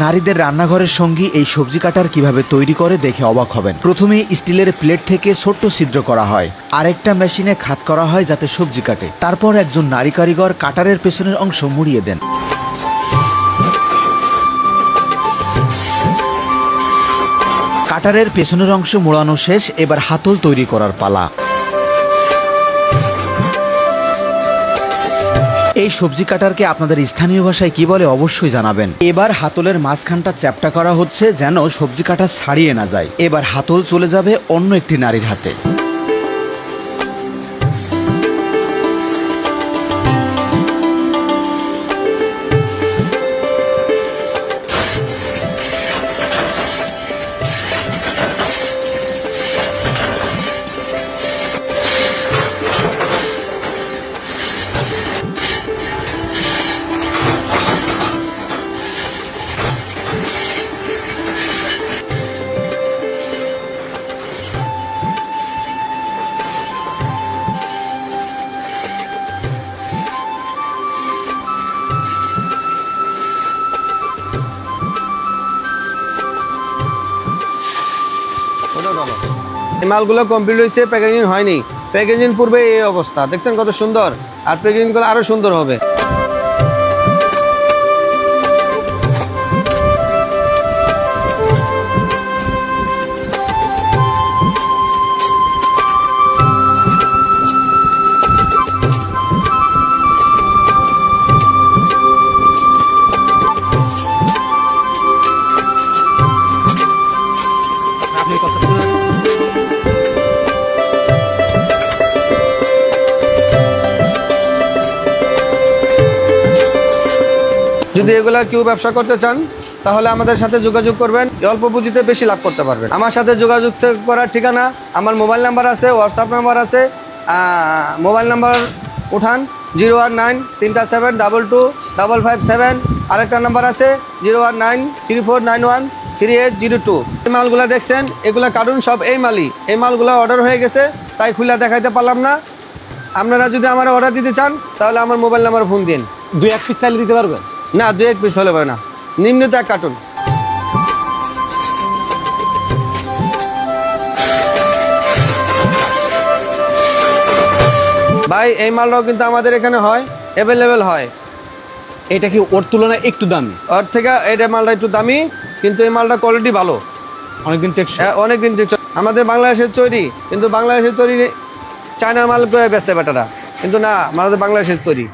নারীদের রান্নাঘরের সঙ্গী এই সবজি কাটার কিভাবে তৈরি করে দেখে অবাক হবেন। প্রথমে স্টিলের প্লেট থেকে ছোট্ট ছিদ্র করা হয়, আরেকটা মেশিনে খাত করা হয় যাতে সবজি কাটে। তারপর একজন নারী কারিগর কাটারের পেছনের অংশ মুড়িয়ে দেন। কাটারের পেছনের অংশ মোড়ানো শেষ, এবার হাতল তৈরি করার পালা। এই সবজি কাটারকে আপনাদের স্থানীয় ভাষায় কি বলে অবশ্যই জানাবেন। এবার হাতলের মাঝখানটা চ্যাপ্টা করা হচ্ছে যেন সবজি কাটা ছাড়িয়ে না যায়। এবার হাতল চলে যাবে অন্য একটি নারীর হাতে। এই মালগুলো কমপ্লিট হয়েছে, প্যাকেজিং হয়নি। প্যাকেজিং পূর্বে এই অবস্থা দেখছেন কত সুন্দর, আর প্যাকেজিং গুলো আরো সুন্দর হবে। যদি এগুলা কেউ ব্যবসা করতে চান তাহলে আমাদের সাথে যোগাযোগ করবেন, অল্প পুঁজিতে বেশি লাভ করতে পারবেন। আমার সাথে যোগাযোগ করার ঠিকানা, আমার মোবাইল নাম্বার আছে, হোয়াটসঅ্যাপ নাম্বার আছে। মোবাইল নাম্বার উঠান 01937225557। আরেকটা নাম্বার আছে 01934913802। এই মালগুলা দেখছেন, এগুলা কার্টুন সব এই মালই। এই মালগুলা অর্ডার হয়ে গেছে, তাই খুলে দেখাইতে পারলাম না। আপনারা যদি আমার অর্ডার দিতে চান তাহলে আমার মোবাইল নাম্বার ফোন দিন। 2-1 পিস চাইলে দিতে পারবেন? না, 2-1 পিস হলে পারে না, নিম্নত 1 কার্টুন। ভাই এই মালটাও কিন্তু আমাদের এখানে হয়, অ্যাভেলেবেল হয়। এটা কি ওর তুলনায় একটু দামি? ওর থেকে এটা মালটা একটু দামি, কিন্তু এই মালটা কোয়ালিটি ভালো, অনেকদিন টেকসই। অনেকদিন টেকসই। আমাদের বাংলাদেশের তৈরি, কিন্তু বাংলাদেশের তৈরি চায়নার মাল বেচে বেটারা, কিন্তু না, আমাদের বাংলাদেশের তৈরি।